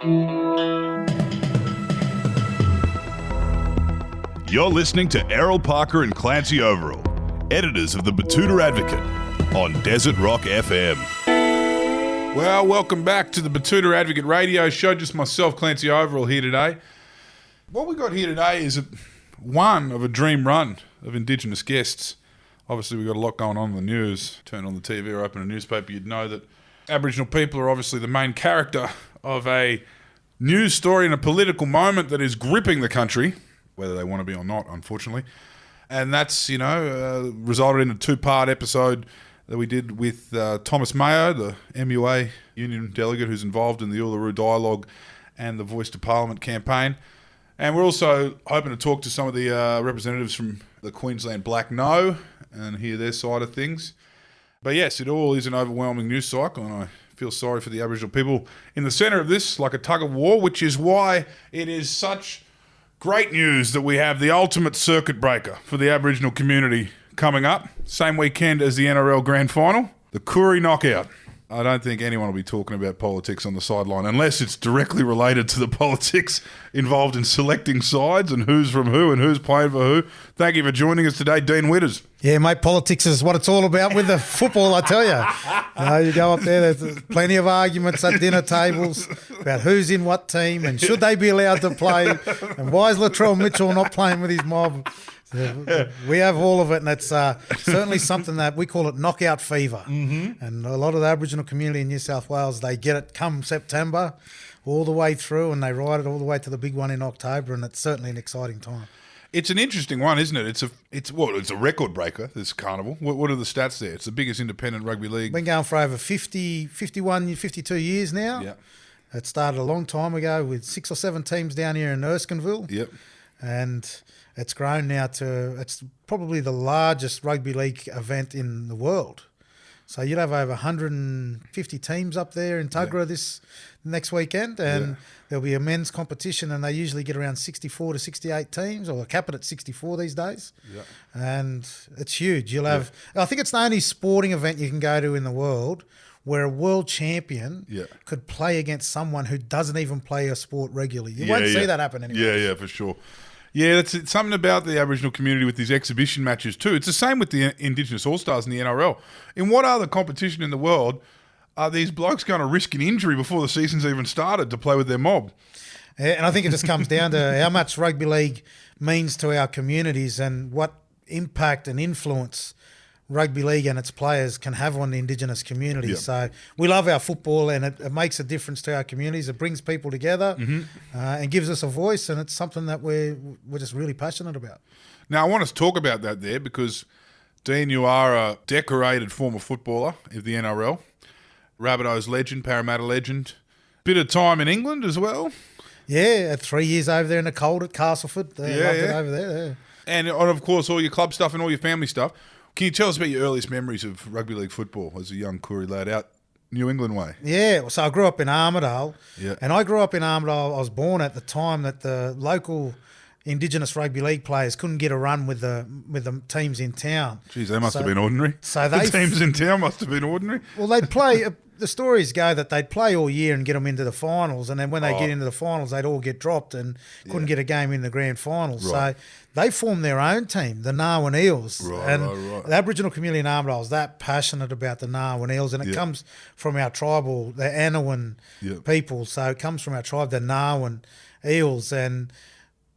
You're listening to Errol Parker and Clancy Overall, editors of the Betoota Advocate on Desert Rock FM. Well, welcome back to the Betoota Advocate radio show. Just myself, Clancy Overall, here today. What we got here today is one of a dream run of Indigenous guests. Obviously, we've got a lot going on in the news. Turn on the TV or open a newspaper, you'd know that Aboriginal people are obviously the main character of a news story and a political moment that is gripping the country, whether they want to be or not, unfortunately. And that's, resulted in a two-part episode that we did with Thomas Mayo, the MUA union delegate who's involved in the Uluru Dialogue and the Voice to Parliament campaign. And we're also hoping to talk to some of the representatives from the Queensland Black No and hear their side of things. But yes, it all is an overwhelming news cycle, and I feel sorry for the Aboriginal people in the centre of this, like a tug of war, which is why it is such great news that we have the ultimate circuit breaker for the Aboriginal community coming up. Same weekend as the NRL Grand Final, the Koori Knockout. I don't think anyone will be talking about politics on the sideline unless it's directly related to the politics involved in selecting sides and who's from who and who's playing for who. Thank you for joining us today, Dean Widders. Yeah, mate, politics is what it's all about with the football, I tell you. You go up there, there's plenty of arguments at dinner tables about who's in what team and should they be allowed to play and why is Latrell Mitchell not playing with his mob. We have all of it, and it's certainly something that we call it knockout fever. Mm-hmm. And a lot of the Aboriginal community in New South Wales, they get it come September all the way through, and they ride it all the way to the big one in October, and it's certainly an exciting time. It's an interesting one, isn't it? It's a record breaker, this carnival. What are the stats there? It's the biggest independent rugby league. Been going for over 51, 52 years now. Yeah. It started a long time ago with 6 or 7 teams down here in Erskineville. Yep. And it's grown now to, it's probably the largest rugby league event in the world. So you'd have over 150 teams up there in Tuggerah this next weekend, and there'll be a men's competition, and they usually get around 64 to 68 teams, or cap it at 64 these days. Yeah. And it's huge. You'll have, I think it's the only sporting event you can go to in the world where a world champion could play against someone who doesn't even play a sport regularly. You won't see that happen anymore. Yeah, for sure. Yeah, it's something about the Aboriginal community with these exhibition matches too. It's the same with the Indigenous All-Stars in the NRL. In what other competition in the world are these blokes going to risk an injury before the season's even started to play with their mob? Yeah, and I think it just comes down to how much rugby league means to our communities and what impact and influence rugby league and its players can have on the Indigenous community. Yep. So we love our football, and it makes a difference to our communities. It brings people together and gives us a voice, and it's something that we're just really passionate about. Now, I want us to talk about that there because, Dean, you are a decorated former footballer of the NRL, Rabbitohs legend, Parramatta legend, bit of time in England as well. Yeah, 3 years over there in the cold at Castleford. Loved it over there. Yeah. And, of course, all your club stuff and all your family stuff. Can you tell us about your earliest memories of rugby league football as a young Koori lad out New England way? Yeah, so I grew up in Armidale. Yeah. And I grew up in Armidale. I was born at the time that the local Indigenous rugby league players couldn't get a run with the teams in town. Jeez, they must have been ordinary. So the teams in town must have been ordinary. Well, they'd play... The stories go that they'd play all year and get them into the finals, and then when they get into the finals, they'd all get dropped and couldn't get a game in the grand finals. Right. So they formed their own team, the Narwin Eels. Right. The Aboriginal community in Armidale is that passionate about the Narwin Eels, and it comes from our tribal, the Anawin people. So it comes from our tribe, the Narwin Eels, and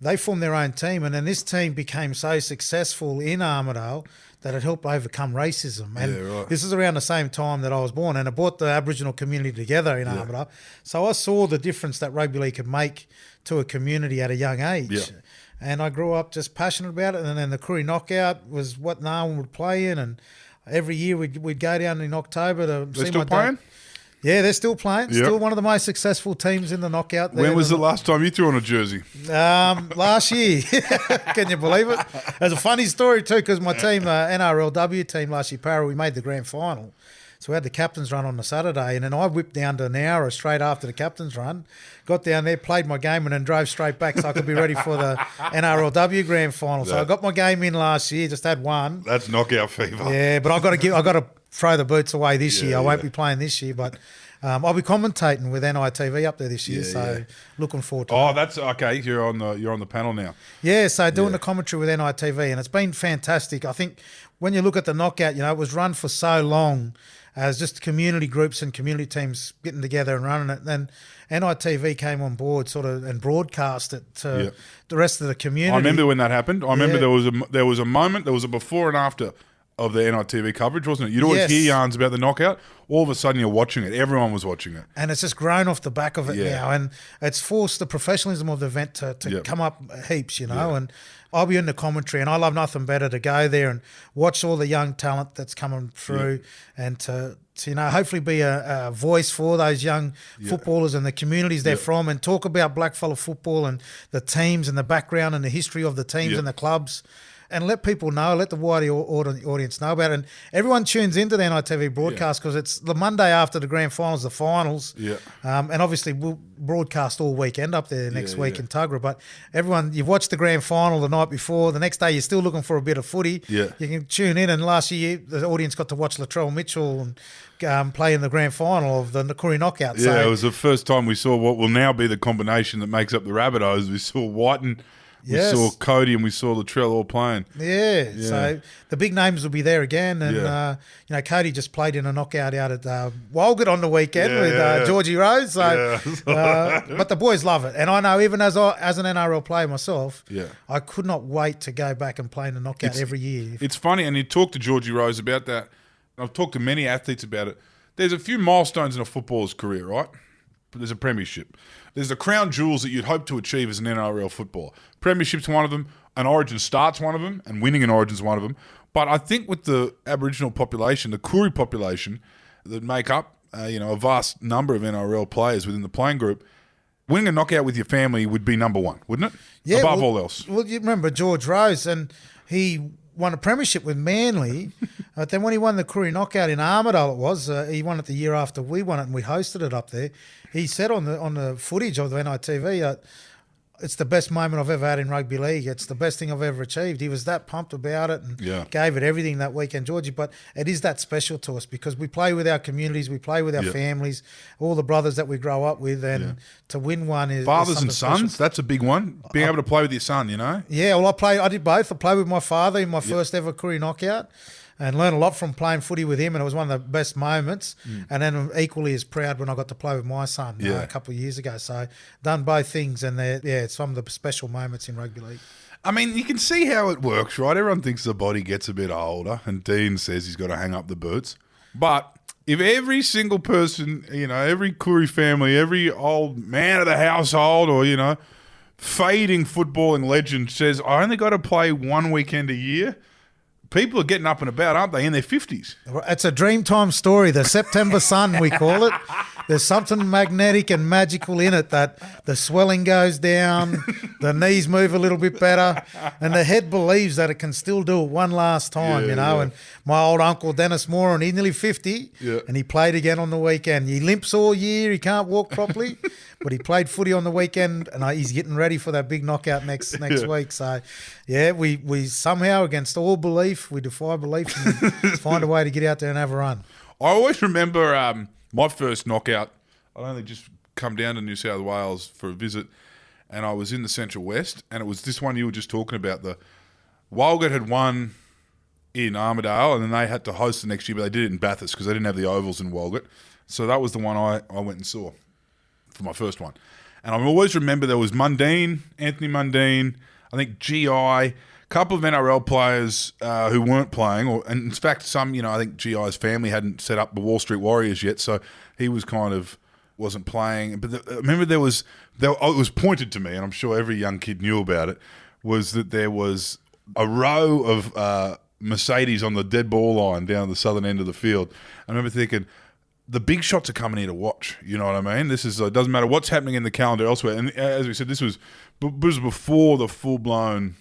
they formed their own team. And then this team became so successful in Armidale that it helped overcome racism. And this is around the same time that I was born, and it brought the Aboriginal community together in Armidale. So I saw the difference that rugby league could make to a community at a young age. Yeah. And I grew up just passionate about it. And then the Koori Knockout was what Narwin would play in, and every year we'd go down in October to They're see still my playing? Dad. Yeah, they're still playing. Yep. Still one of the most successful teams in the knockout. When was the last time you threw on a jersey? Last year. Can you believe it? There's a funny story too, because my team, NRLW team last year, Parra, we made the grand final. So we had the captain's run on the Saturday, and then I whipped down to Nowra straight after the captain's run, got down there, played my game, and then drove straight back so I could be ready for the NRLW grand final. So I got my game in last year, just had one. That's knockout fever. Yeah, but I got to throw the boots away this year. I won't be playing this year, but I'll be commentating with NITV up there this year, looking forward to that. That's okay. You're on the panel now. Yeah, so doing the commentary with NITV, and it's been fantastic. I think when you look at the knockout, it was run for so long as just community groups and community teams getting together and running it. Then NITV came on board and broadcast it to the rest of the community. I remember when that happened. I remember there was a moment, there was a before and after of the NITV coverage, wasn't it? You'd always hear yarns about the knockout. All of a sudden, you're watching it. Everyone was watching it. And it's just grown off the back of it now. And it's forced the professionalism of the event to come up heaps, And I'll be in the commentary, and I love nothing better to go there and watch all the young talent that's coming through and to hopefully be a voice for those young footballers and the communities they're from, and talk about blackfella football and the teams and the background and the history of the teams and the clubs. And let people know, let the wider audience know about it. And everyone tunes into the NITV broadcast because it's the Monday after the grand finals, the finals. Yeah. And obviously we'll broadcast all weekend up there next week in Tuggerah. But everyone, you've watched the grand final the night before. The next day you're still looking for a bit of footy. Yeah. You can tune in. And last year the audience got to watch Latrell Mitchell and play in the grand final of the Koori Knockout. Yeah, so, it was the first time we saw what will now be the combination that makes up the Rabbitohs. We saw Whiten. We saw Cody and we saw Latrell all playing. Yeah, so the big names will be there again. And, Cody just played in a knockout out at Walgett on the weekend with Georgie Rose. So, but the boys love it. And I know even as an NRL player myself, I could not wait to go back and play in a knockout every year. It's funny, and you talk to Georgie Rose about that. I've talked to many athletes about it. There's a few milestones in a footballer's career, right? There's a premiership. There's the crown jewels that you'd hope to achieve as an NRL footballer. Premiership's one of them, an Origin start's one of them, and winning an Origin's one of them. But I think with the Aboriginal population, the Koori population, that make up a vast number of NRL players within the playing group, winning a knockout with your family would be number one, wouldn't it? Yeah, above all else. Well, you remember George Rose, and he won a premiership with Manly. But then when he won the Koori Knockout in Armidale, he won it the year after we won it, and we hosted it up there. He said on the footage of the NITV, it's the best moment I've ever had in rugby league. It's the best thing I've ever achieved. He was that pumped about it and gave it everything that weekend, Georgie. But it is that special to us because we play with our communities, we play with our families, all the brothers that we grow up with, and to win one is fathers and sons. Special. That's a big one. Being able to play with your son, Yeah, well, I did both. I played with my father in my first ever Koori Knockout. And learned a lot from playing footy with him, and it was one of the best moments. And then equally as proud when I got to play with my son a couple of years ago. So done both things, and it's some of the special moments in rugby league. I mean, you can see how it works, right? Everyone thinks the body gets a bit older, and Dean says he's got to hang up the boots. But if every single person, every Koori family, every old man of the household, or fading footballing legend says, I only got to play one weekend a year. People are getting up and about, aren't they, in their 50s? It's a Dreamtime story, the September sun, we call it. There's something magnetic and magical in it that the swelling goes down, the knees move a little bit better, and the head believes that it can still do it one last time, And my old uncle, Dennis Moore, he's nearly 50, and he played again on the weekend. He limps all year, he can't walk properly, but he played footy on the weekend, and he's getting ready for that big knockout next week. So, we somehow, against all belief, we defy belief and find a way to get out there and have a run. I always remember my first knockout. I'd only just come down to New South Wales for a visit, and I was in the Central West, and it was this one you were just talking about. The Walgett had won in Armidale, and then they had to host the next year, but they did it in Bathurst because they didn't have the ovals in Walgett. So that was the one I went and saw for my first one. And I always remember there was Mundine, Anthony Mundine, I think GI, couple of NRL players who weren't playing, and in fact, some, I think GI's family hadn't set up the Wall Street Warriors yet, so he was wasn't playing. But I remember it was pointed to me, and I'm sure every young kid knew about it, was that there was a row of Mercedes on the dead ball line down the southern end of the field. I remember thinking, the big shots are coming here to watch. You know what I mean? This is it doesn't matter what's happening in the calendar elsewhere. And as we said, this was before the full blown.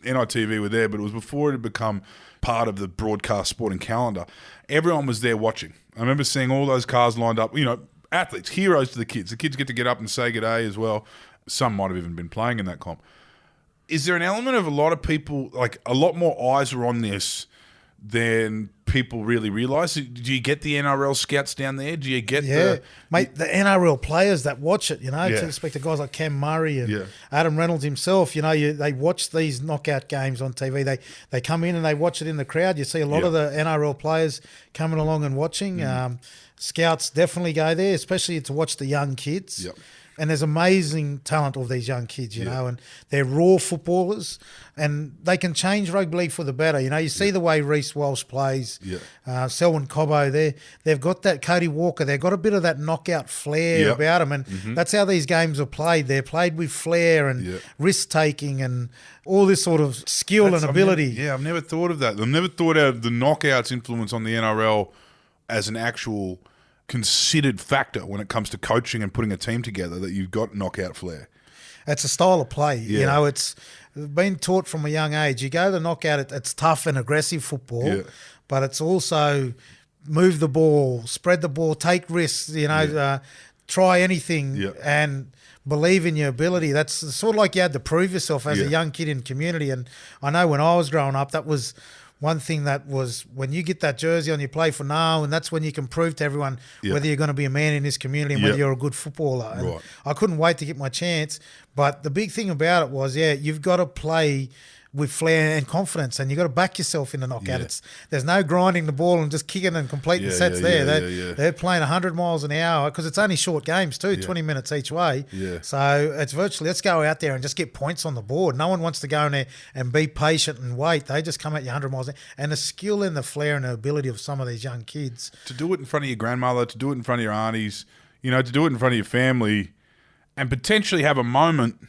NITV were there, but it was before it had become part of the broadcast sporting calendar. Everyone was there watching. I remember seeing all those cars lined up. Athletes, heroes to the kids. The kids get up and say good day as well. Some might have even been playing in that comp. Is there an element of a lot of people, like a lot more eyes are on this than people really realise. Do you get the NRL scouts down there? Do you get the NRL players that watch it, to respect to guys like Cam Murray and Adam Reynolds himself, they watch these knockout games on TV. They come in and they watch it in the crowd. You see a lot of the NRL players coming along and watching. Scouts definitely go there, especially to watch the young kids. Yep. And there's amazing talent of these young kids, you know, and they're raw footballers and they can change rugby league for the better. You see the way Reece Walsh plays, Selwyn Cobbo, they've got that, Cody Walker, they've got a bit of that knockout flair about them, and that's how these games are played. They're played with flair and risk-taking and all this sort of skill and ability. I've never thought of that. I've never thought of the knockouts influence on the NRL as an actual considered factor when it comes to coaching and putting a team together, that you've got knockout flair. It's a style of play. It's been taught from a young age. You go to the knockout, it's tough and aggressive football, but it's also move the ball, spread the ball, take risks, try anything and believe in your ability. That's sort of like you had to prove yourself as a young kid in community. And I know when I was growing up, that was one thing that was, when you get that jersey on, you play for now, and that's when you can prove to everyone whether you're going to be a man in this community and whether you're a good footballer. And I couldn't wait to get my chance. But the big thing about it was, you've got to play with flair and confidence, and you've got to back yourself in the knockout. There's no grinding the ball and just kicking and completing sets there. They're playing 100 miles an hour because it's only short games too, 20 minutes each way. So it's virtually, let's go out there and just get points on the board. No one wants to go in there and be patient and wait. They just come at you 100 miles an hour. And the skill and the flair and the ability of some of these young kids. To do it in front of your grandmother, to do it in front of your aunties, to do it in front of your family, and potentially have a moment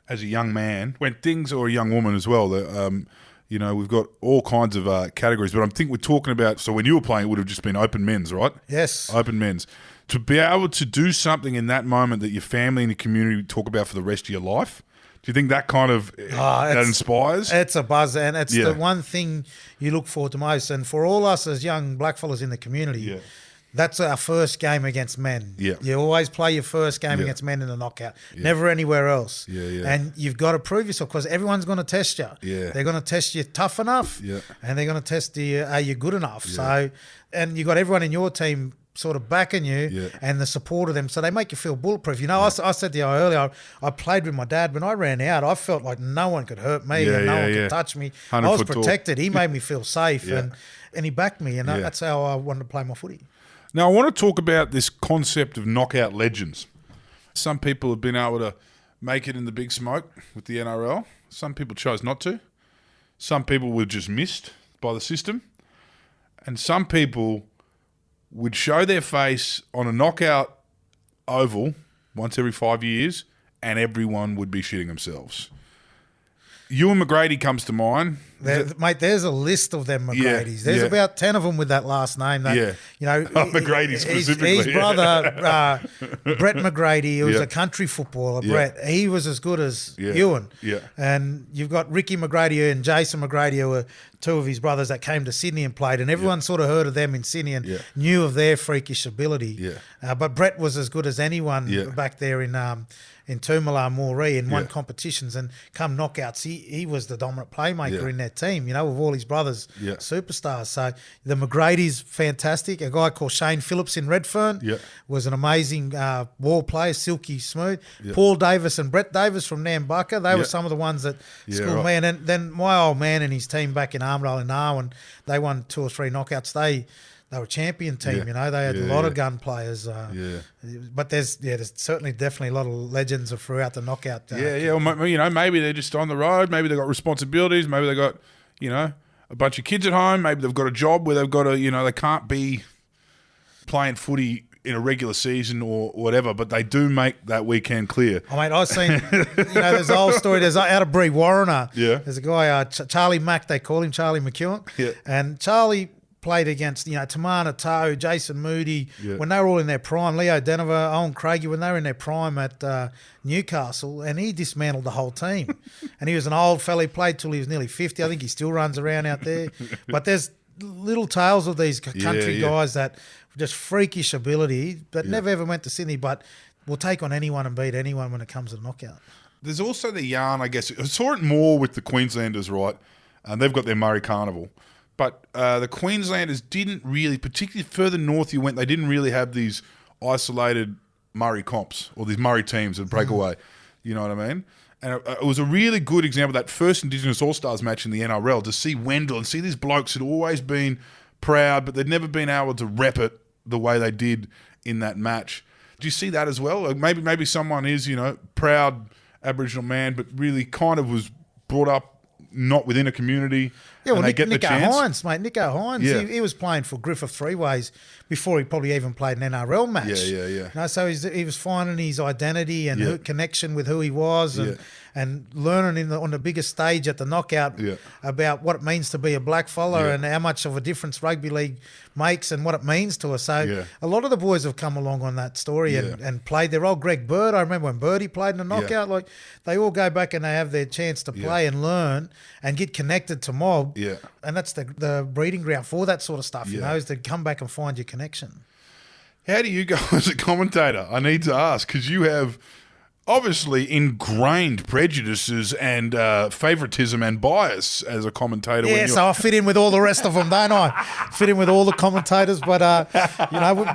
as a young man, when things, or a young woman as well, we've got all kinds of categories, but I think we're talking about, so when you were playing, it would have just been open men's, right? Yes. Open men's. To be able to do something in that moment that your family and your community talk about for the rest of your life, do you think that kind of that inspires? It's a buzz, and it's the one thing you look forward to most. And for all us as young blackfellas in the community, that's our first game against men. You always play your first game against men in the knockout, never anywhere else. And you've got to prove yourself, because everyone's going to test you. They're going to test you tough enough, and they're going to test you, are you good enough? So, and you've got everyone in your team sort of backing you and the support of them, so they make you feel bulletproof. I said to you earlier, I played with my dad. When I ran out, I felt like no one could hurt me and no one could touch me. I was protected. He made me feel safe, and he backed me, and that's how I wanted to play my footy. Now, I want to talk about this concept of knockout legends. Some people have been able to make it in the big smoke with the NRL. Some people chose not to. Some people were just missed by the system. And some people would show their face on a knockout oval once every 5 years, and everyone would be shitting themselves. Ewan McGrady comes to mind. Mate, there's a list of them McGradys. There's about 10 of them with that last name. That, McGrady specifically. His brother, Brett McGrady, who was a country footballer, Brett, he was as good as Ewan. And you've got Ricky McGrady and Jason McGrady, who were two of his brothers that came to Sydney and played, and everyone sort of heard of them in Sydney and knew of their freakish ability. But Brett was as good as anyone back there in Toomala and Moree, and won competitions, and come knockouts, he was the dominant playmaker in that team, with all his brothers, superstars. So the McGrady's fantastic. A guy called Shane Phillips in Redfern was an amazing ball player, silky smooth. Paul Davis and Brett Davis from Nambucca, they were some of the ones that schooled me. And then my old man and his team back in Armidale in Darwin, they won 2 or 3 knockouts. They were a champion team, they had a lot of gun players. But there's certainly definitely a lot of legends throughout the knockout. Well, maybe they're just on the road. Maybe they've got responsibilities. Maybe they've got, a bunch of kids at home. Maybe they've got a job where they've got to, they can't be playing footy in a regular season or whatever, but they do make that weekend clear. I've seen, there's a whole story. There's out of Bree Warrener. There's a guy, Charlie Mack, they call him, Charlie McEwen. And Charlie played against, Tamana Toe, Jason Moody, when they were all in their prime, Leo Denver, Owen Craigie, when they were in their prime at Newcastle, and he dismantled the whole team. And he was an old fella. He played till he was nearly 50. I think he still runs around out there. But there's little tales of these country guys that just freakish ability, but never ever went to Sydney, but will take on anyone and beat anyone when it comes to knockout. There's also the yarn, I guess. I saw it more with the Queenslanders, right? And they've got their Murray Carnival. But the Queenslanders didn't really, particularly further north you went, they didn't really have these isolated Murray comps or these Murray teams that break away. You know what I mean? And it was a really good example, that first Indigenous All-Stars match in the NRL, to see Wendell and see these blokes had always been proud, but they'd never been able to rep it the way they did in that match. Do you see that as well? Like maybe someone is, proud Aboriginal man, but really kind of was brought up not within a community. Yeah, well, and they get the chance. Hines, mate. Nico Hines, he was playing for Griffith Freeways before he probably even played an NRL match. Yeah. So he was finding his identity and connection with who he was and learning on the biggest stage at the knockout about what it means to be a black fella and how much of a difference rugby league makes and what it means to us. So a lot of the boys have come along on that story and played their role. Greg Bird, I remember when Birdie played in the knockout, like they all go back and they have their chance to play and learn and get connected to mob. Yeah. And that's the breeding ground for that sort of stuff, is to come back and find your connection. How do you go as a commentator? I need to ask, because you have obviously ingrained prejudices and favoritism and bias as a commentator. Yeah, so I fit in with all the rest of them, don't I? Fit in with all the commentators, but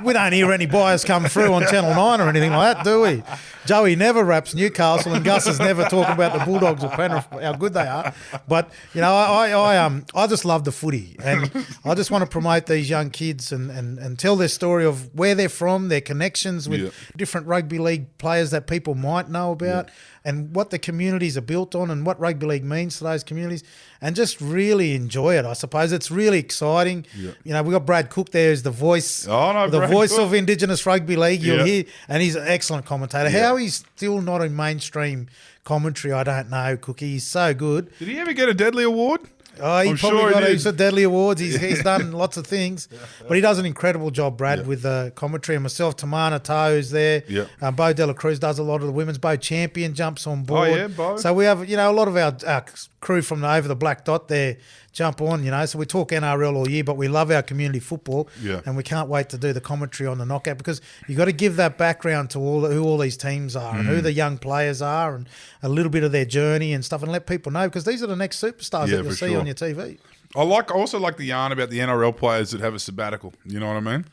we don't hear any bias come through on Channel 9 or anything like that, do we? Joey never raps Newcastle, and Gus is never talking about the Bulldogs or Penrith, how good they are. But I just love the footy, and I just want to promote these young kids and tell their story of where they're from, their connections with different rugby league players that people might know about, and what the communities are built on, and what rugby league means to those communities, and just really enjoy it. I suppose it's really exciting. We got Brad Cook there, who's the voice, of Indigenous rugby league. You'll hear, and he's an excellent commentator. How he's still not in mainstream commentary, I don't know. Cookie, he's so good. Did he ever get a Deadly Award? Oh, he probably got heaps of Deadly Awards. He's done lots of things, but he does an incredible job, Brad, with the commentary. And myself, Tamana Toe's there. Bo Dela Cruz does a lot of the women's. Bo Champion jumps on board. Oh, yeah, Bo. So we have, a lot of our crew from over the Black Dot there jump on, So we talk NRL all year, but we love our community football, and we can't wait to do the commentary on the knockout, because you got to give that background to who all these teams are and who the young players are and a little bit of their journey and stuff, and let people know, because these are the next superstars that you'll see on your TV. I also like the yarn about the NRL players that have a sabbatical. You know what I mean?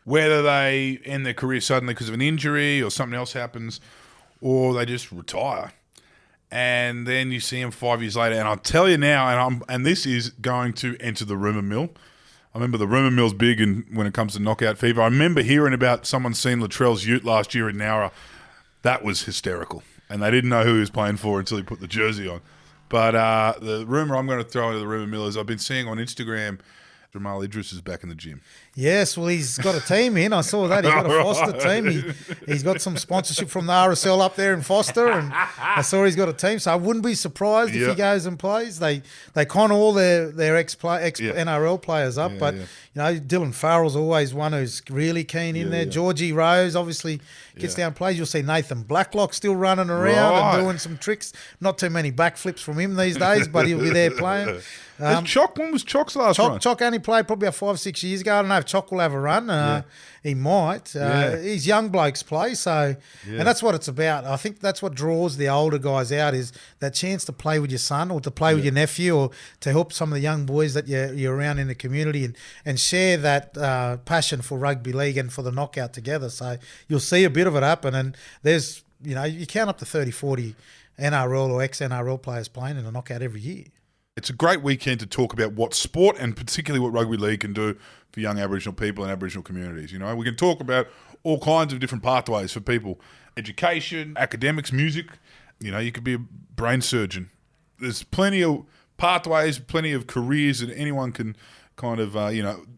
Whether they end their career suddenly because of an injury or something else happens, or they just retire. And then you see him 5 years later, and I'll tell you now, and this is going to enter the rumour mill. I remember the rumour mill's big when it comes to knockout fever. I remember hearing about someone seeing Latrell's ute last year in Nowra. That was hysterical, and they didn't know who he was playing for until he put the jersey on. But the rumour I'm going to throw into the rumour mill is I've been seeing on Instagram, Jamal Idris is back in the gym. Yes, well, he's got a team in. I saw that. He's got a Foster team. He's got some sponsorship from the RSL up there in Foster, and I saw he's got a team. So I wouldn't be surprised if he goes and plays. They con all their ex NRL players up, but Dylan Farrell's always one who's really keen in there. Georgie Rose obviously gets down plays. You'll see Nathan Blacklock still running around and doing some tricks. Not too many backflips from him these days, but he'll be there playing. When was Chock's last run? Chock only played probably about 5-6 years ago. I don't know if Chock will have a run. He might. These young blokes play, and that's what it's about. I think that's what draws the older guys out, is that chance to play with your son or to play with your nephew, or to help some of the young boys that you're around in the community and share that passion for rugby league and for the knockout together. So you'll see a bit of it happen, and there's, you count up to 30, 40 NRL or ex-NRL players playing in a knockout every year. It's a great weekend to talk about what sport and particularly what rugby league can do for young Aboriginal people and Aboriginal communities. We can talk about all kinds of different pathways for people. Education, academics, music. You could be a brain surgeon. There's plenty of pathways, plenty of careers that anyone can kind of,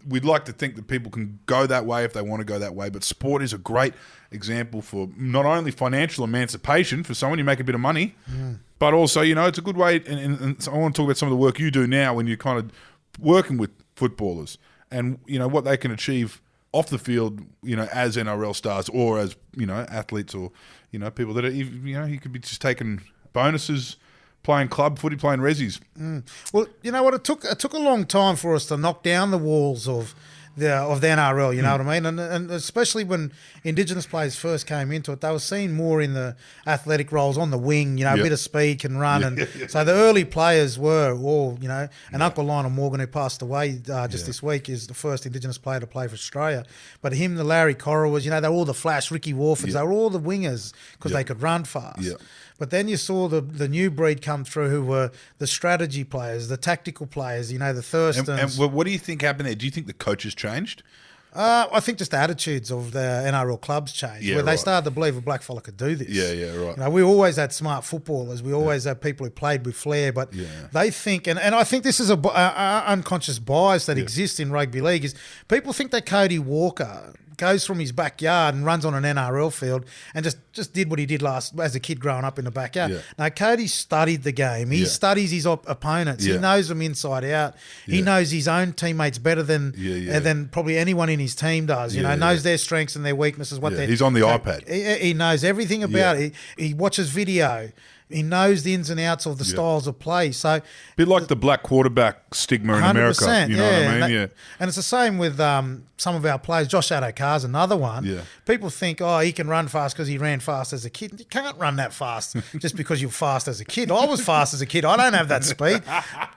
we'd like to think that people can go that way if they want to go that way. But sport is a great example for not only financial emancipation for someone, you make a bit of money, but also, it's a good way. And so I want to talk about some of the work you do now when you're kind of working with footballers and, what they can achieve off the field, as NRL stars or as, athletes or, people that are, you could be just taking bonuses, playing club footy, playing resis. Well, you know what? It took a long time for us to knock down the walls of of the NRL, you know what I mean? And especially when Indigenous players first came into it, they were seen more in the athletic roles on the wing, you know, a bit of speed, can run. So the early players were all, you know, and Uncle Lionel Morgan, who passed away just this week, is the first Indigenous player to play for Australia. But him, the Larry Corrowas, you know, they were all the flash, Ricky Warfords, they were all the wingers because they could run fast. But then you saw the new breed come through who were the strategy players, the tactical players, you know, the Thurstons. And what do you think happened there? Do you think the coaches changed? I think just the attitudes of the NRL clubs changed, where they started to believe a blackfella could do this. Right. You know, we always had smart footballers. We always had people who played with flair, but they think, and I think this is a unconscious bias that exists in rugby league, is people think that Cody Walker goes from his backyard and runs on an NRL field and just did what he did as a kid growing up in the backyard. Now, Cody studied the game. He studies his opponents. He knows them inside out. He knows his own teammates better than probably anyone in his team does. You know, knows their strengths and their weaknesses. He's on the iPad. He knows everything about it. He watches video. He knows the ins and outs of the styles of play. So, a bit like the black quarterback stigma in America. You know what I mean? And it's the same with some of our players. Josh Addo-Carr's another one. People think, he can run fast because he ran fast as a kid. You can't run that fast just because you're fast as a kid. I was fast as a kid. I don't have that speed.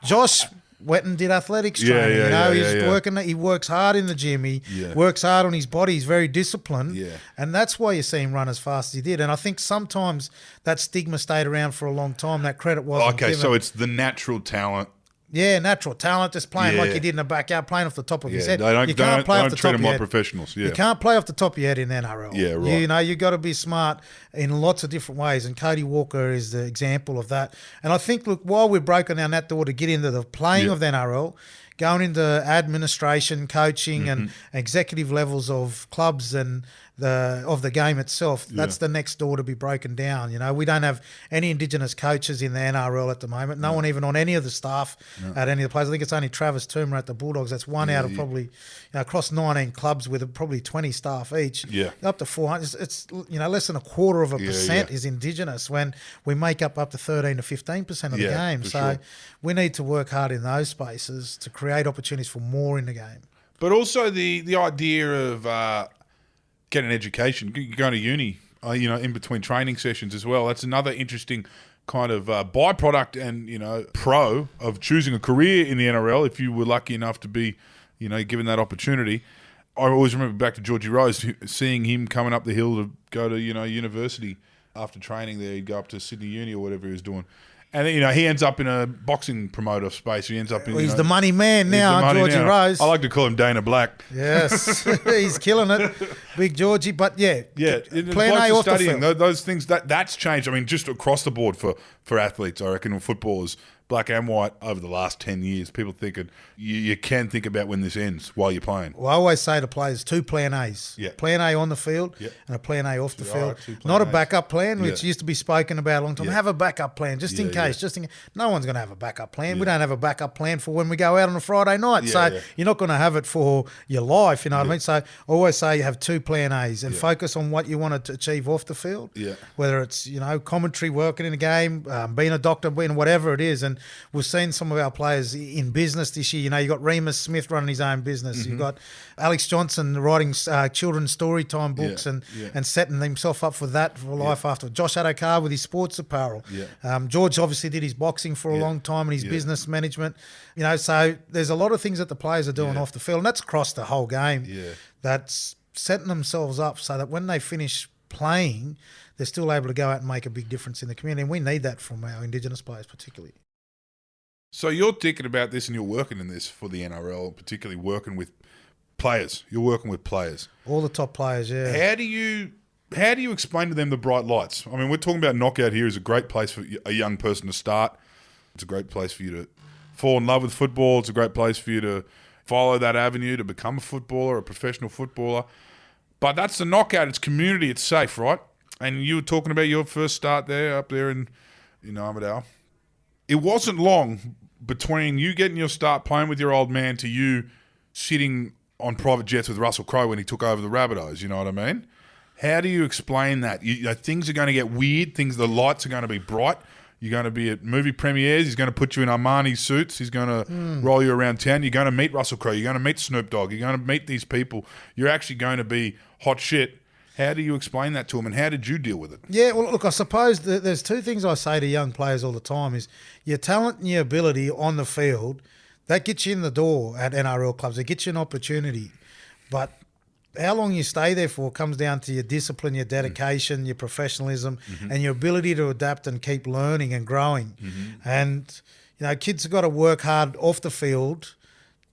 Josh went and did athletics training. He's working. He works hard in the gym. He works hard on his body. He's very disciplined, and that's why you see him run as fast as he did. And I think sometimes that stigma stayed around for a long time. That credit wasn't given. So it's the natural talent. Yeah, natural talent, just playing like you did in the backyard, playing off the top of his head. You can't treat them like professionals. You can't play off the top of your head in NRL. Yeah, right. You know, you've got to be smart in lots of different ways, and Cody Walker is the example of that. And I think, look, while we've broken down that door to get into the playing of the NRL, going into administration, coaching, and executive levels of clubs and the game itself, that's the next door to be broken down. You know, we don't have any Indigenous coaches in the NRL at the moment. No one even on any of the staff at any of the players. I think it's only Travis Toomer at the Bulldogs. That's one out of probably, you know, across 19 clubs with probably 20 staff each. Up to 400. It's you know, less than 1/4% is Indigenous when we make up to 13 to 15% of the game. So we need to work hard in those spaces to create opportunities for more in the game. But also the idea of get an education, going to uni, you know, in between training sessions as well. That's another interesting kind of byproduct and, you know, pro of choosing a career in the NRL if you were lucky enough to be, you know, given that opportunity. I always remember back to Georgie Rose, seeing him coming up the hill to go to, you know, university after training there. He'd go up to Sydney Uni or whatever he was doing. And, you know, he ends up in a boxing promoter space. He ends up in... he's the money man now, Georgie Rose. I like to call him Dana Black. Yes, he's killing it. Big Georgie. But, plan A off the field. Those things, that's changed. I mean, just across the board for athletes, I reckon, and footballers, black and white, over the last 10 years, people thinking you can think about when this ends while you're playing. Well, I always say to players, 2 plan A's. Plan A on the field and a plan A off the field. Not a backup plan, which used to be spoken about a long time. Have a backup plan just in case. No one's going to have a backup plan. We don't have a backup plan for when we go out on a Friday night. You're not going to have it for your life, you know what I mean? So I always say you have 2 plan A's and focus on what you want to achieve off the field. Whether it's, you know, commentary, working in a game, being a doctor, being whatever it is. And we've seen some of our players in business this year. You know, you got Remus Smith running his own business. You've got Alex Johnson writing children's story time books and setting himself up for that for life after. Josh Addo-Carr with his sports apparel. George obviously did his boxing for a long time and his business management. You know, so there's a lot of things that the players are doing off the field, and that's across the whole game. That's setting themselves up so that when they finish playing, they're still able to go out and make a big difference in the community. And we need that from our Indigenous players particularly. So you're thinking about this and you're working in this for the NRL, particularly working with players. You're working with players. All the top players, How do you explain to them the bright lights? I mean, we're talking about Knockout here is a great place for a young person to start. It's a great place for you to fall in love with football. It's a great place for you to follow that avenue to become a footballer, a professional footballer. But that's the Knockout. It's community. It's safe, right? And you were talking about your first start there, up there in Armidale. It wasn't long between you getting your start playing with your old man to you sitting on private jets with Russell Crowe when he took over the Rabbitohs, you know what I mean? How do you explain that? You know, things are going to get weird. The lights are going to be bright. You're going to be at movie premieres. He's going to put you in Armani suits. He's going to roll you around town. You're going to meet Russell Crowe. You're going to meet Snoop Dogg. You're going to meet these people. You're actually going to be hot shit. How do you explain that to him, and how did you deal with it? Yeah, well, look, I suppose there's two things I say to young players all the time is your talent and your ability on the field, that gets you in the door at NRL clubs. It gets you an opportunity. But how long you stay there for comes down to your discipline, your dedication, your professionalism, and your ability to adapt and keep learning and growing. And, you know, kids have got to work hard off the field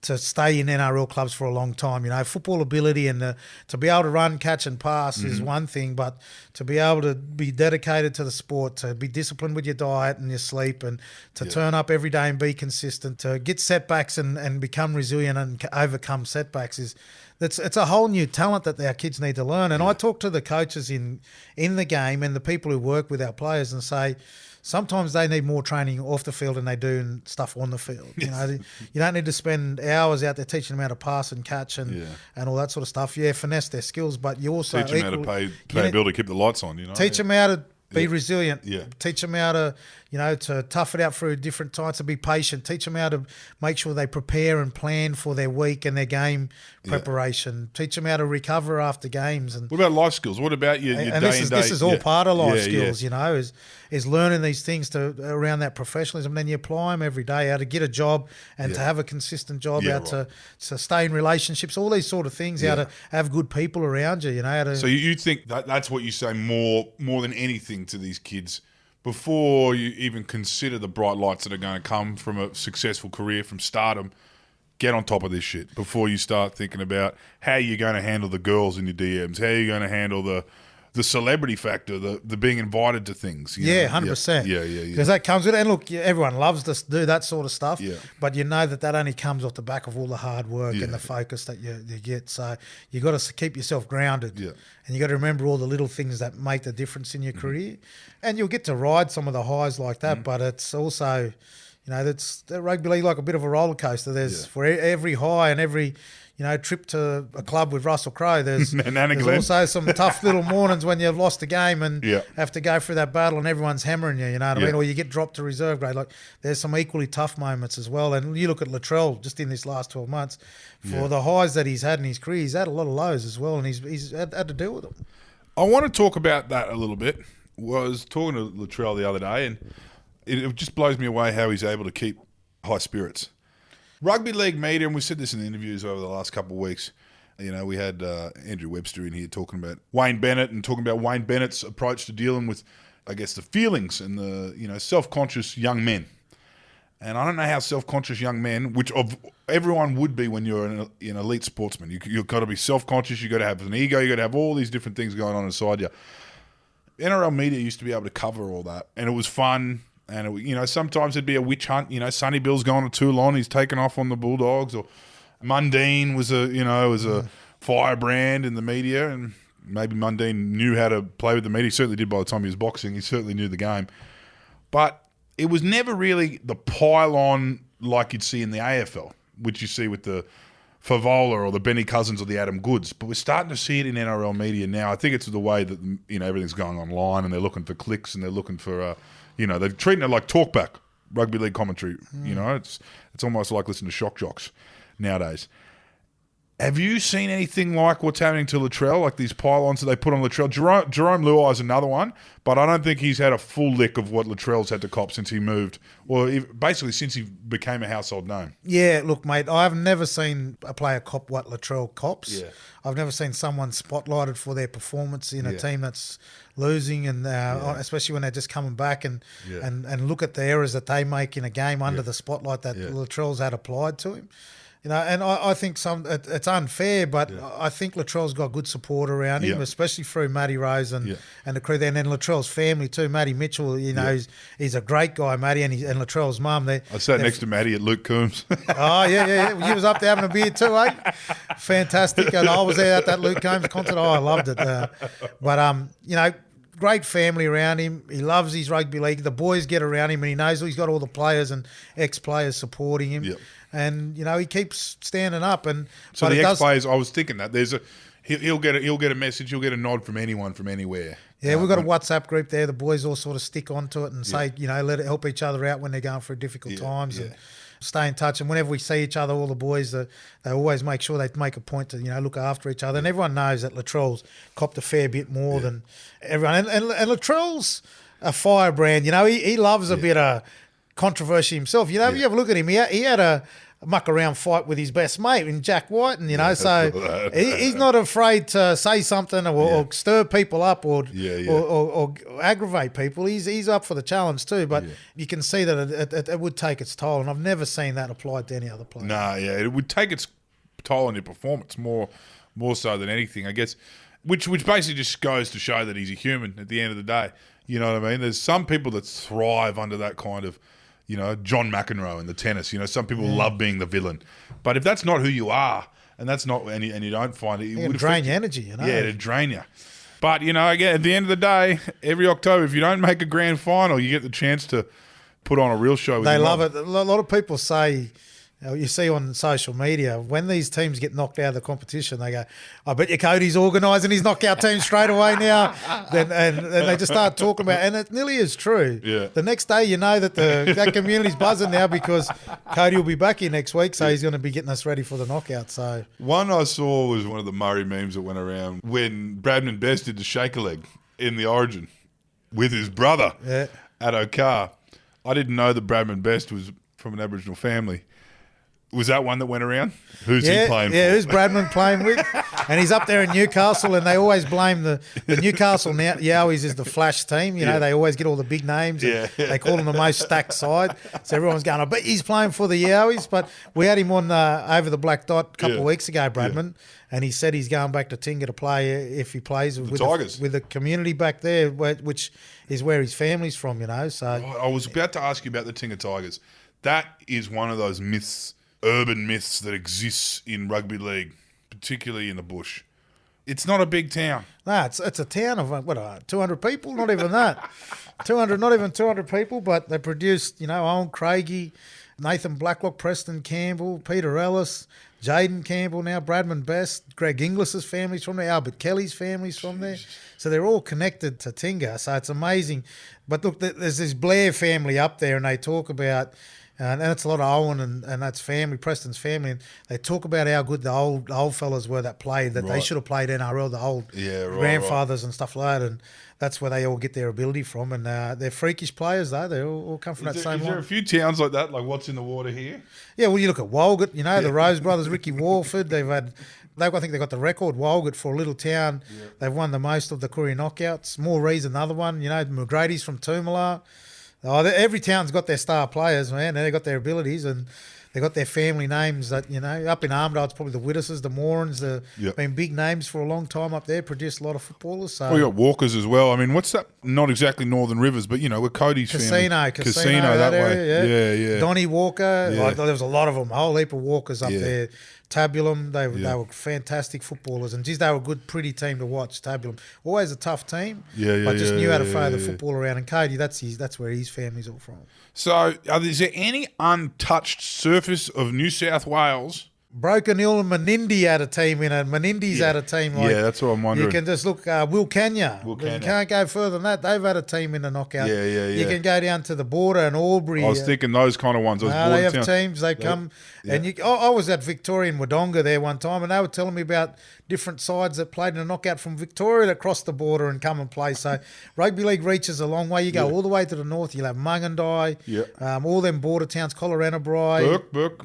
to stay in NRL clubs for a long time. You know, football ability and to be able to run, catch and pass is one thing, but to be able to be dedicated to the sport, to be disciplined with your diet and your sleep, and to turn up every day and be consistent, to get setbacks and become resilient and overcome setbacks it's a whole new talent that our kids need to learn. And I talk to the coaches in the game and the people who work with our players and say, sometimes they need more training off the field than they do in stuff on the field. You know, you don't need to spend hours out there teaching them how to pass and catch and all that sort of stuff. Yeah, finesse their skills, but you also teach them how to pay a bill to keep the lights on. You know, teach them how to be resilient. Yeah. Teach them how to, you know, to tough it out through different times, to be patient. Teach them how to make sure they prepare and plan for their week and their game preparation. Teach them how to recover after games. And what about life skills? What about your day this and day? This is all part of life skills, you know, is learning these things around that professionalism. And then you apply them every day, how to get a job and to have a consistent job, how to stay in relationships, all these sort of things, how to have good people around you, you know. How to, so you think that's what you say more than anything to these kids before you even consider the bright lights that are going to come from a successful career, from stardom. Get on top of this shit before you start thinking about how you're going to handle the girls in your DMs, how you're going to handle the celebrity factor, the being invited to things. You know? 100%. Yeah. Because that comes with it. And look, everyone loves to do that sort of stuff. Yeah. But you know that only comes off the back of all the hard work and the focus that you get. So you got to keep yourself grounded. Yeah. And you got to remember all the little things that make the difference in your career. And you'll get to ride some of the highs like that. But it's also, you know, that's rugby league like a bit of a roller coaster. There's for every high and every, you know, trip to a club with Russell Crowe, there's also some tough little mornings when you've lost a game and have to go through that battle and everyone's hammering you, you know what I mean? Or you get dropped to reserve grade. Like, there's some equally tough moments as well. And you look at Latrell just in this last 12 months, for the highs that he's had in his career, he's had a lot of lows as well, and he's had to deal with them. I want to talk about that a little bit. I was talking to Latrell the other day, and it just blows me away how he's able to keep high spirits. Rugby league media, and we said this in the interviews over the last couple of weeks, you know, we had Andrew Webster in here talking about Wayne Bennett and talking about Wayne Bennett's approach to dealing with, I guess, the feelings and the, you know, self-conscious young men. And I don't know how self-conscious young men, which of everyone would be when you're an elite sportsman. You've got to be self-conscious, you've got to have an ego, you've got to have all these different things going on inside you. NRL media used to be able to cover all that, and it was fun. And, it, you know, sometimes it'd be a witch hunt. You know, Sonny Bill's going to Toulon. He's taken off on the Bulldogs. Or Mundine was a firebrand in the media. And maybe Mundine knew how to play with the media. He certainly did by the time he was boxing. He certainly knew the game. But it was never really the pile-on like you'd see in the AFL, which you see with the Favola or the Benny Cousins or the Adam Goods. But we're starting to see it in NRL media now. I think it's the way that, you know, everything's going online and they're looking for clicks and they're looking for... you know, they're treating it like talkback rugby league commentary. You know, it's almost like listening to shock jocks nowadays. Have you seen anything like what's happening to Latrell, like these pylons that they put on Latrell? Jerome Luai is another one, but I don't think he's had a full lick of what Latrell's had to cop since he moved, or basically since he became a household name. Yeah, look, mate, I've never seen a player cop what Latrell cops. Yeah. I've never seen someone spotlighted for their performance in a team that's losing, and especially when they're just coming back and look at the errors that they make in a game under the spotlight that Latrell's had applied to him. You know, and I think it's unfair, but I think Latrell's got good support around him, especially through Matty Rose and the crew there, and then Latrell's family too. Matty Mitchell, you know, he's a great guy, Matty, and Latrell's mum. I sat next to Matty at Luke Coombs. Oh, yeah. He was up there having a beer too, eh? Fantastic. And I was there at that Luke Combs concert. Oh, I loved it. You know, great family around him. He loves his rugby league. The boys get around him, and he knows he's got all the players and ex-players supporting him. Yep. And, you know, he keeps standing up. And so the ex-players, I was thinking that he'll get a message. He'll get a nod from anyone from anywhere. Yeah, we've got a WhatsApp group there. The boys all sort of stick onto it and say, let it help each other out when they're going through difficult times and stay in touch. And whenever we see each other, all the boys, they always make sure they make a point to, look after each other. And everyone knows that Latrell's copped a fair bit more than everyone. And Latrell's a firebrand. He loves a bit of controversy himself. You have a look at him. He had a muck around fight with his best mate in Jack White, and so he's not afraid to say something or stir people up or aggravate people. He's up for the challenge too, but you can see that it would take its toll, and I've never seen that applied to any other player. It would take its toll on your performance more so than anything, I guess. Which basically just goes to show that he's a human at the end of the day. You know what I mean? There's some people that thrive under that kind of, John McEnroe in the tennis. Some people love being the villain. But if that's not who you are, and that's not, and you don't find it, it would drain your energy, Yeah, it'd drain you. But, again, at the end of the day, every October, if you don't make a grand final, you get the chance to put on a real show. They love it. A lot of people say, you see on social media, when these teams get knocked out of the competition, they go, I bet you Cody's organising his knockout team straight away now. And they just start talking about it. And it nearly is true. Yeah. The next day, you know that that community's buzzing now because Cody will be back here next week, so he's going to be getting us ready for the knockout. So one I saw was one of the Murray memes that went around when Bradman Best did the shaker leg in the Origin with his brother at Okar. I didn't know that Bradman Best was from an Aboriginal family. Was that one that went around? Who's he playing for? Yeah, who's Bradman playing with? And he's up there in Newcastle, and they always blame the Newcastle Yowies is the flash team. They always get all the big names. They call them the most stacked side. So everyone's going, I bet he's playing for the Yowies. But we had him on Over the Black Dot a couple of weeks ago, Bradman, and he said he's going back to Tinga to play if he plays with Tigers. With the community back there, which is where his family's from, So I was about to ask you about the Tinga Tigers. That is one of those urban myths that exists in rugby league, particularly in the bush. It's not a big town. No, it's a town of 200 people, not even that. 200, not even 200 people, but they produced, Owen Craigie, Nathan Blacklock, Preston Campbell, Peter Ellis, Jaden Campbell now, Bradman Best, Greg Inglis's family's from there, Albert Kelly's family's from there. So they're all connected to Tinga, so it's amazing. But look, there's this Blair family up there, and they talk about, and it's a lot of Owen and that's family, Preston's family, and they talk about how good the old fellas were that played, that they should have played NRL, the old grandfathers and stuff like that, and that's where they all get their ability from. And they're freakish players, though. They all come from that same line. Is there a few towns like that, like what's in the water here? Yeah, well, you look at Walgett, the Rose brothers, Ricky Warford. I think they got the record, Walgett, for a little town. Yeah. They've won the most of the Koori Knockouts. Moree's another one. McGrady's from Toomala. Oh, every town's got their star players, man. They've got their abilities and they've got their family names that, up in Armidale, it's probably the Widderses, the Morans, been big names for a long time up there, produced a lot of footballers. So. We got Walkers as well. I mean, what's that? Not exactly Northern Rivers, but, with Cody's family. Casino that way. Yeah. Donnie Walker. Yeah. There was a lot of them, a whole heap of Walkers up there. Tabulum, they were fantastic footballers, and geez, they were a good, pretty team to watch. Tabulum, always a tough team, but just knew how to throw the football around. And Cody, that's where his family's all from. So, is there any untouched surface of New South Wales? Broken Hill and Menindee had a team in it. Menindee's had a team. That's what I'm wondering. You can just look, Wilcannia. You can't go further than that. They've had a team in the knockout. You can go down to the border and Albury. I was thinking those kind of ones. They have teams. They come. And I was at Victoria and Wodonga there one time, and they were telling me about different sides that played in a knockout from Victoria that crossed the border and come and play. So rugby league reaches a long way. You go all the way to the north. You'll have Mungandai, all them border towns, Colorado, Burke,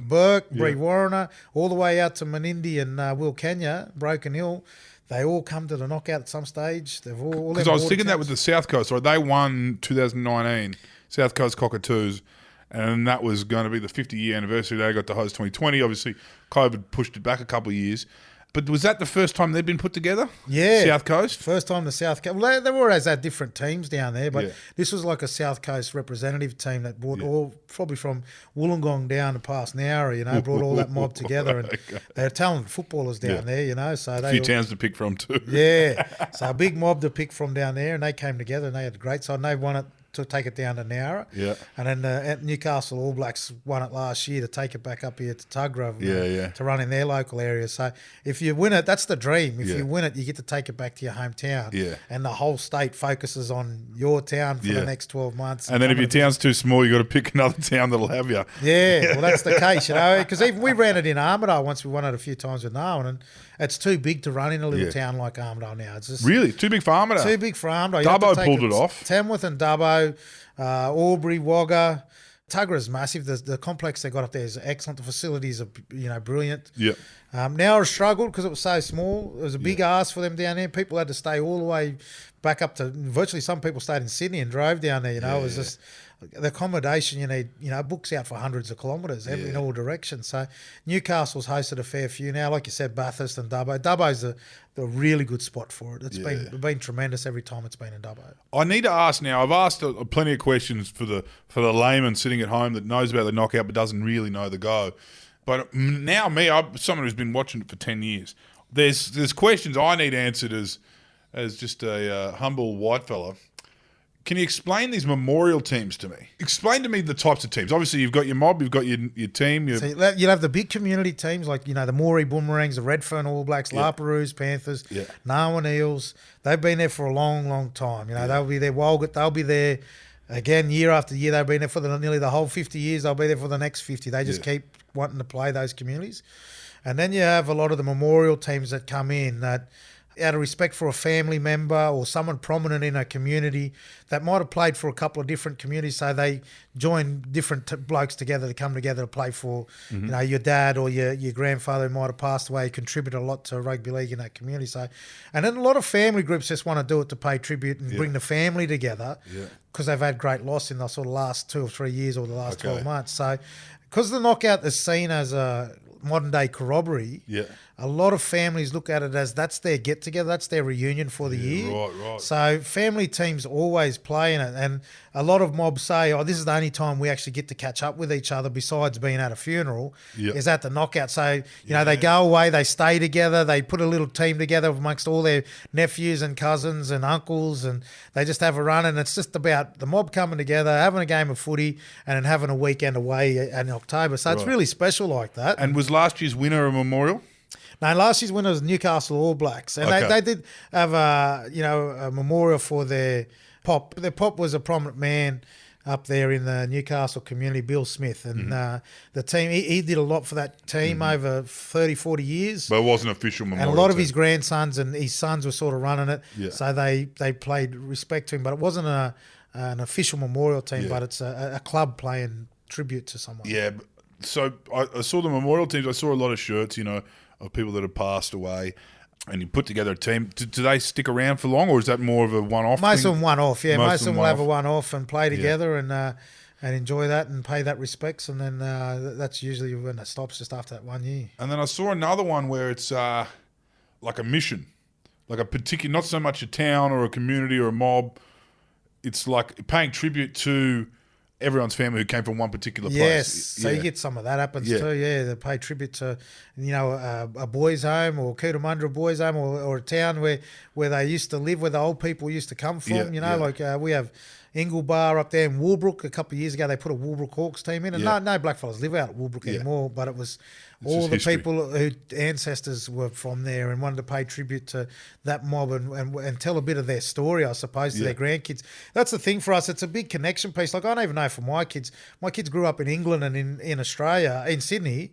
Brewarrina, all the way out to Menindee and Wilcannia, Broken Hill. They all come to the knockout at some stage. They've all because I was thinking that with the South Coast, right? They won 2019, South Coast Cockatoos, and that was going to be the 50-year anniversary. They got to host 2020. Obviously, COVID pushed it back a couple of years. But was that the first time they'd been put together? Yeah. South Coast? First time the South Coast. Well, they always had different teams down there, but this was like a South Coast representative team that brought all, probably from Wollongong down to past Nowra, brought all that mob together. And they're talented footballers down there, So a few towns to pick from too. Yeah. So a big mob to pick from down there, and they came together and they had a great side. And they won it to take it down to Nowra. Yeah. And then at Newcastle All Blacks won it last year to take it back up here to Tuggerah to run in their local area. So if you win it, that's the dream. If you win it, you get to take it back to your hometown. Yeah. And the whole state focuses on your town for the next 12 months. And then if your town's too small, you got to pick another town that'll have you. Yeah, well, that's the case, because even we ran it in Armidale once. We won it a few times with Narwhal, and it's too big to run in a little town like Armidale now. It's just really too big for Armidale. Too big for Armidale. Dubbo pulled it off. Tamworth and Dubbo, Albury, Wagga. Tuggerah's massive. The complex they got up there is excellent. The facilities are brilliant. Yeah. Now it's struggled because it was so small. It was a big ask for them down there. People had to stay all the way back up to virtually. Some people stayed in Sydney and drove down there. It was just the accommodation you need. Books out for hundreds of kilometres in all directions. So Newcastle's hosted a fair few now. Like you said, Bathurst and Dubbo. Dubbo's the really good spot for it. It's been tremendous every time it's been in Dubbo. I need to ask now. I've asked plenty of questions for the layman sitting at home that knows about the knockout but doesn't really know the go. But now I'm someone who's been watching it for 10 years. There's questions I need answered as just a humble white fella. Can you explain these memorial teams to me? Explain to me the types of teams. Obviously, you've got your mob, you've got your team. So you'll have the big community teams like, the Moree Boomerangs, the Redfern All Blacks, Laparoos, Panthers, Narwhal Eels. They've been there for a long, long time. They'll be there. Walgett, they'll be there again year after year. They've been there for nearly the whole 50 years. They'll be there for the next 50. They just keep wanting to play those communities. And then you have a lot of the memorial teams that come in that out of respect for a family member or someone prominent in a community that might have played for a couple of different communities, so they join different blokes together to come together to play for, your dad or your grandfather who might have passed away, contributed a lot to rugby league in that community. So, and then a lot of family groups just want to do it to pay tribute and bring the family together because they've had great loss in the sort of last 2 or 3 years or the last 12 months. So, because the knockout is seen as a modern day corroboree, a lot of families look at it as that's their get together, that's their reunion for the year. Right. So family teams always play in it, and a lot of mobs say, this is the only time we actually get to catch up with each other besides being at a funeral is at the knockout. So they go away, they stay together, they put a little team together amongst all their nephews and cousins and uncles, and they just have a run, and it's just about the mob coming together, having a game of footy, and then having a weekend away in October. So it's really special like that. And was last year's winner a memorial? No, last year's winner was Newcastle All Blacks, and they did have a memorial for their pop. Their pop was a prominent man up there in the Newcastle community, Bill Smith, and the team. He did a lot for that team over 30, 40 years. But it wasn't an official memorial. And a lot of his grandsons and his sons were sort of running it, so they played respect to him. But it wasn't an official memorial team, but it's a club playing tribute to someone. Yeah, so I saw the memorial teams. I saw a lot of shirts, of people that have passed away, and you put together a team. Do they stick around for long, or is that more of a one-off Most thing? of them one-off, Most of them will have a one-off and play together and enjoy that and pay that respects, and then that's usually when it stops, just after that 1 year. And then I saw another one where it's like a mission, like a particular, not so much a town or a community or a mob. It's like paying tribute to everyone's family who came from one particular place. Yes, so you get some of that happens too. They pay tribute to, a boys' home or Cootamundra boys' home or a town where they used to live, where the old people used to come from. Like we have Inglebar up there in Woolbrook. A couple of years ago, they put a Woolbrook Hawks team in, and no blackfellas live out at Woolbrook anymore. But it was all the people whose ancestors were from there and wanted to pay tribute to that mob and tell a bit of their story, I suppose, to their grandkids. That's the thing for us. It's a big connection piece. Like, I don't even know for my kids. My kids grew up in England and in Australia, in Sydney,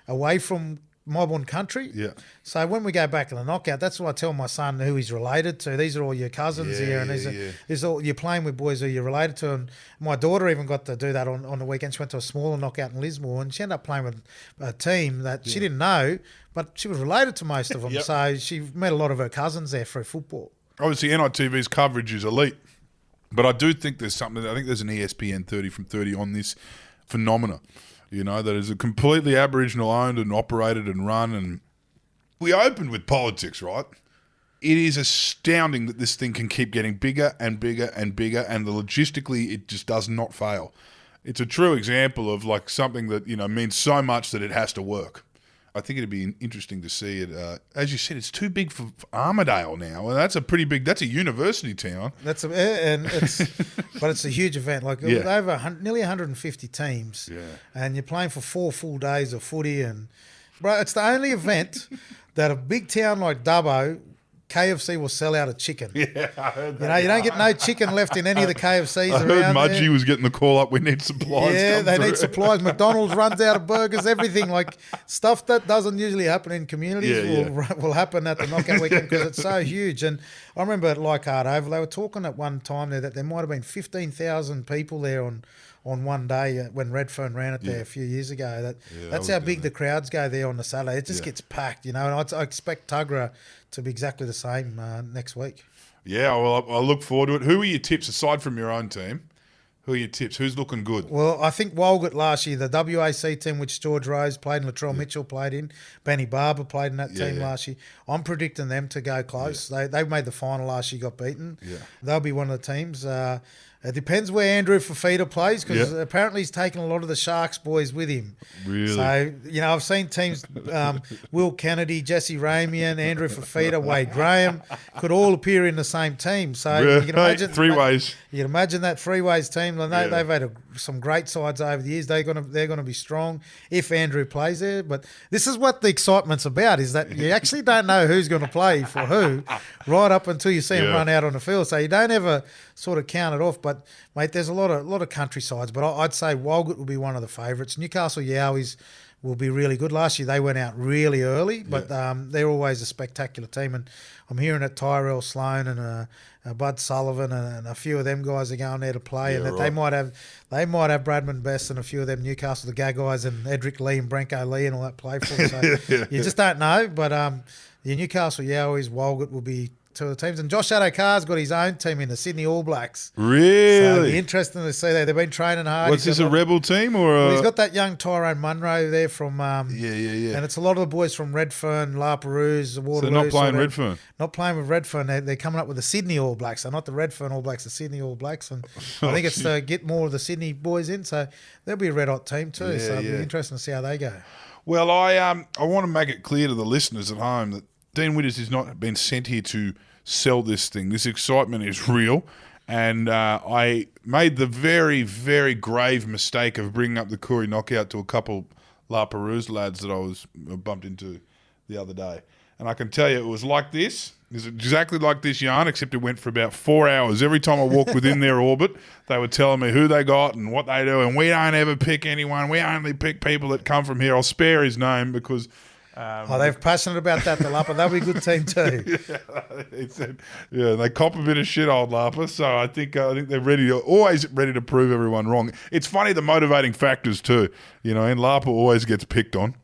away from mob on country. Yeah. So when we go back to the knockout, that's what I tell my son who he's related to. These are all your cousins here, and these are all you're playing with boys who you're related to. And my daughter even got to do that on the weekend. She went to a smaller knockout in Lismore, and she ended up playing with a team that she didn't know, but she was related to most of them. So she met a lot of her cousins there through football. Obviously, NITV's coverage is elite, but I do think there's something. I think there's an ESPN 30 from 30 on this phenomena. That is a completely Aboriginal owned and operated and run. And we opened with politics, right? It is astounding that this thing can keep getting bigger and bigger and bigger, and logistically it just does not fail. It's a true example of like something that, means so much that it has to work. I think it'd be interesting to see it. As you said, it's too big for Armidale now, and that's a pretty big. That's a university town. But it's a huge event. Like over nearly 150 teams, and you're playing for 4 full days of footy, and bro, it's the only event that a big town like Dubbo, KFC will sell out of chicken. Yeah, I heard that. You don't get no chicken left in any of the KFCs I around heard Mudgee there. was getting the call up. We need supplies. Yeah, they through. need supplies. McDonald's runs out of burgers, everything. Like stuff that doesn't usually happen in communities will happen at the knockout weekend because it's so huge. And I remember at Leichhardt Oval, they were talking at one time there that there might have been 15,000 people there on one day when Redfern ran it there a few years ago. That's how big the crowds go there on the Saturday. It just gets packed, and I expect Tuggerah to be exactly the same next week. Yeah, well, I look forward to it. Who are your tips aside from your own team? Who are your tips? Who's looking good? Well, I think Walgett last year, the WAC team, which George Rose played and Latrell Mitchell played in, Benny Barber played in that team last year. I'm predicting them to go close. They made the final last year, got beaten. Yeah. They'll be one of the teams. It depends where Andrew Fafita plays because apparently he's taken a lot of the Sharks boys with him. Really? So, I've seen teams, Will Kennedy, Jesse Ramian, Andrew Fafita, Wade Graham, could all appear in the same team. So you can imagine three ways. You can imagine that three ways team. They've had some great sides over the years. They're going to be strong if Andrew plays there. But this is what the excitement's about: is that you actually don't know who's going to play for who, right up until you see them run out on the field. So you don't ever sort of count it off. But mate, there's a lot of countrysides. But I'd say Walgett will be one of the favourites. Newcastle Yowies will be really good. Last year they went out really early, but they're always a spectacular team. And I'm hearing that Tyrell Sloan and Bud Sullivan and a few of them guys are going there to play, and that they might have Bradman Best and a few of them Newcastle the guys and Edric Lee and Branko Lee and all that play for. So you just don't know. But the Newcastle Yowies, Walgett will be two of the teams, and Josh Addo-Carr's got his own team in the Sydney All Blacks. Really? So it'll be interesting to see that. They've been training hard. What's this, a rebel team or? He's got that young Tyrone Munro there from. And it's a lot of the boys from Redfern, La Perouse, Waterloo. So they're not playing Redfern. Not playing with Redfern. They're coming up with the Sydney All Blacks. So not the Redfern All Blacks, the Sydney All Blacks, and I think it's to get more of the Sydney boys in. So they'll be a red hot team too. So it'll be interesting to see how they go. Well, I want to make it clear to the listeners at home that Dean Widders has not been sent here to sell this thing. This excitement is real, and I made the very, very grave mistake of bringing up the Koori Knockout to a couple La Perouse lads that I was bumped into the other day, and I can tell you it was like this. It's exactly like this yarn, except it went for about 4 hours. Every time I walked within their orbit, they were telling me who they got and what they do, and we don't ever pick anyone. We only pick people that come from here. I'll spare his name because they're passionate about that, the Lapa. They'll be a good team too. They cop a bit of shit, old Lapa. So I think they're always ready to prove everyone wrong. It's funny, the motivating factors too. And Lapa always gets picked on.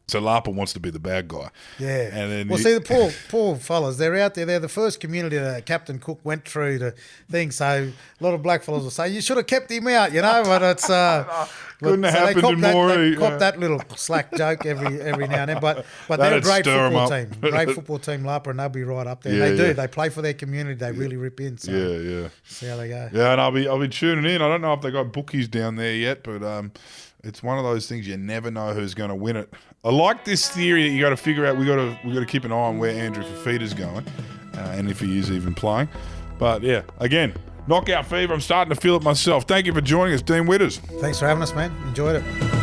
So Lapa wants to be the bad guy. Yeah. And then see, the poor fellas, they're out there. They're the first community that Captain Cook went through to things. So a lot of black fellas will say, you should have kept him out, But it's couldn't have happened in Moree. They cop that little slack joke every now and then. But they're a great football team. Great football team, Lapa, and they'll be right up there. They do. They play for their community. They really rip in. So see how they go. Yeah, and I'll be tuning in. I don't know if they got bookies down there yet, but it's one of those things you never know who's going to win it. I like this theory that you got to figure out. We got to keep an eye on where Andrew Fafita's going, and if he is even playing. But yeah, again, knockout fever. I'm starting to feel it myself. Thank you for joining us, Dean Widders. Thanks for having us, man. Enjoyed it.